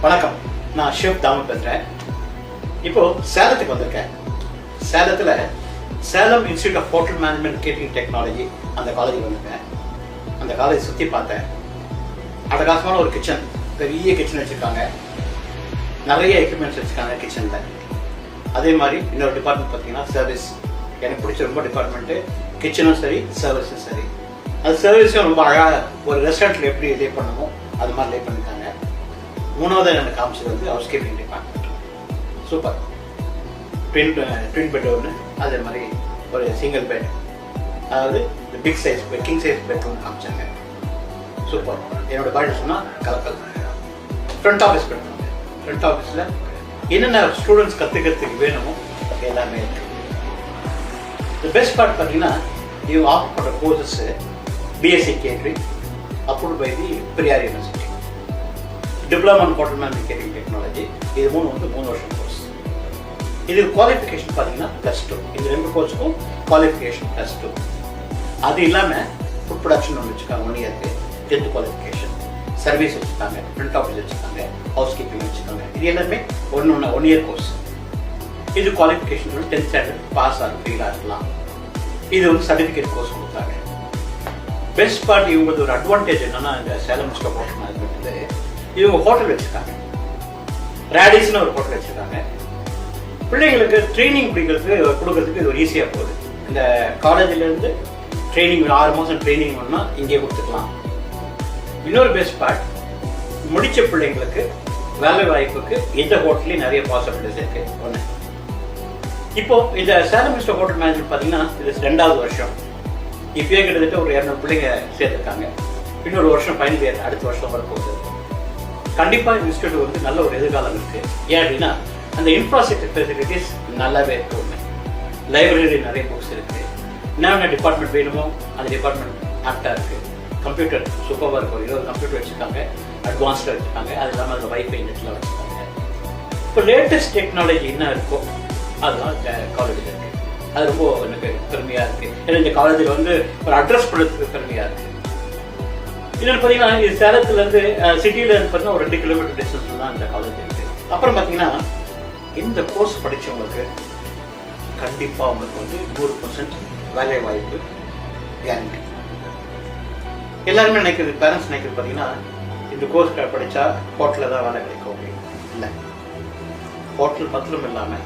வணக்கம், நான் ஷெஃப் தாமு பேசுகிறேன். இப்போ சேலத்துக்கு வந்திருக்கேன். சேலத்தில் Salem institute of hotel management catering technology அந்த காலேஜுக்கு வந்திருக்கேன். அந்த காலேஜ் சுற்றி பார்த்தேன். அட்டகாசமான ஒரு கிச்சன், பெரிய கிச்சன் வச்சுருக்காங்க. நிறைய எக்யூப்மெண்ட்ஸ் வச்சுருக்காங்க கிச்சனில். அதே மாதிரி இன்னொரு டிபார்ட்மெண்ட் பார்த்தீங்கன்னா சர்வீஸ். எனக்கு பிடிச்ச ரொம்ப டிபார்ட்மெண்ட்டு கிச்சனும் சரி, சர்வீஸும் சரி. அது சர்வீஸும் ரொம்ப அழகாக ஒரு ரெஸ்டாரண்ட்டில் எப்படி லே பண்ணணுமோ அது மாதிரி லே பண்ணியிருக்காங்க. மூணாவது எனக்கு காமிச்சது வந்து house keeping department. Super. Twin bed ஒன்று, அதே மாதிரி ஒரு சிங்கிள் பெட், அதாவது big size king size bedroom காமிச்சாங்க. சூப்பர். என்னோட பாய்ட்டு சொன்னால் கலக்கல். Front office bedroom. ஃப்ரண்ட் ஆஃபீஸில் என்னென்ன ஸ்டூடெண்ட்ஸ் கற்றுக்கிறதுக்கு வேணுமோ எல்லாமே இருக்குது. தி பெஸ்ட் பார்ட் பார்த்தீங்கன்னா இவங்க ஆஃபர் பண்ணுற courses BSc catering approved by the Periyar university. Diploma in hotel management catering technology. இது 3 வருஷம் கோர்ஸ். இது குவாலிஃபிகேஷன் பார்த்தீங்கன்னா +2. இந்த 2 கோர்ஸுக்கும் குவாலிஃபிகேஷன் +2. அது இல்லாமல் ஃபுட் ப்ரொடக்ஷன் ஒன்று வச்சுருக்காங்க 1 இயருக்கு, 10th குவாலிஃபிகேஷன். சர்வீஸ் வச்சுருக்காங்க, ஃப்ரண்ட் ஆஃபீஸ் வச்சுருக்காங்க, ஹவுஸ் கீப்பிங் வச்சுருக்காங்க. இது எல்லாமே 1 இயர் கோர்ஸ். இது குவாலிஃபிகேஷன் 10th ஸ்டாண்டர்ட் பாஸ் ஆகும், ஃபெயிலாக இருக்கலாம். இது வந்து சர்டிஃபிகேட் கோர்ஸ் கொடுத்தாங்க. பெஸ்ட் பார்ட் இவங்களுக்கு ஒரு அட்வான்டேஜ் என்னன்னா, இந்த Salem institute of hotel management இவங்க ஹோட்டல் வச்சுருக்காங்க. ரேடிஸ்னு ஒரு ஹோட்டல் வச்சுருக்காங்க. பிள்ளைங்களுக்கு ட்ரைனிங் கொடுக்கறதுக்கு இது ஒரு ஈஸியாக போகுது. இந்த காலேஜிலேருந்து ட்ரைனிங் 6 மாதம் ட்ரைனிங் வேணும்னா இங்கே கொடுத்துக்கலாம். இன்னொரு பெஸ்ட் பார்ட், முடித்த பிள்ளைங்களுக்கு வேலை வாய்ப்புக்கு இந்த ஹோட்டல்லேயும் நிறைய பாசிபிலிட்டிஸ் இருக்குது. ஒன்று, இப்போ இந்த Salem institute of hotel management பார்த்தீங்கன்னா இது 2வது வருஷம். இப்போயே கிட்டத்தட்ட ஒரு 200 பிள்ளைங்க சேர்த்துருக்காங்க. இன்னொரு வருஷம் ஃபைனல் இயர் அடுத்த வருஷம் வரப்போகுது. கண்டிப்பாக இன்ஸ்டியூட் வந்து நல்ல ஒரு எதிர்காலம் இருக்குது. ஏன் அப்படின்னா அந்த இன்ஃப்ராஸ்ட்ரக்சர் ஃபெசிலிட்டிஸ் நல்லாவே இருக்குது. ஒன்று, லைப்ரரி நிறைய புக்ஸ் இருக்குது. என்னென்ன டிபார்ட்மெண்ட் வேணுமோ அந்த டிபார்ட்மெண்ட் ஆக்டாக இருக்குது. கம்ப்யூட்டர் சூப்பராக இருக்கும். 20 கம்ப்யூட்டர் வச்சுருக்காங்க, அட்வான்ஸ்டாக வச்சுருக்காங்க. அது இல்லாமல் அந்த வைஃபை நெட்லாம் வச்சுருக்காங்க. இப்போ லேட்டஸ்ட் டெக்னாலஜி என்ன இருக்கோ அதுதான் காலேஜில் இருக்குது. அது ரொம்ப எனக்கு பெருமையாக இருக்குது. ஏன்னா இந்த காலேஜில் வந்து ஒரு அட்ரஸ் பண்ணுறதுக்கு பெருமையாக இருக்குது. இன்னொன்று பார்த்தீங்கன்னா இது சேலத்துலேருந்து சிட்டியிலேருந்து பார்த்தீங்கன்னா ஒரு 2 கிலோமீட்டர் டிஸ்டன்ஸில் தான் இந்த காலேஜ் இருக்குது. அப்புறம் பார்த்தீங்கன்னா இந்த கோர்ஸ் படித்தவங்களுக்கு கண்டிப்பாக அவங்களுக்கு வந்து 100% வேலை வாய்ப்பு கேரண்டி. எல்லாருமே நினைக்கிறது, பேரண்ட்ஸ் நினைக்கிறது பார்த்தீங்கன்னா இந்த கோர்ஸ் படித்தா ஹோட்டலில் தான் வேலை கிடைக்கும் அப்படின்னு. இல்லை, ஹோட்டல் பத்திரம் இல்லாமல்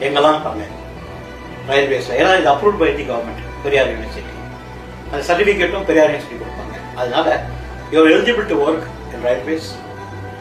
எங்கெல்லாம் பாருங்க ரயில்வேஸில், ஏன்னா இது approved by the government Periyar university. அந்த சர்டிஃபிகேட்டும் பெரியார் யூனிவர்சிட்டி கொடுப்பாங்க. அதனால you are eligible to work in railways,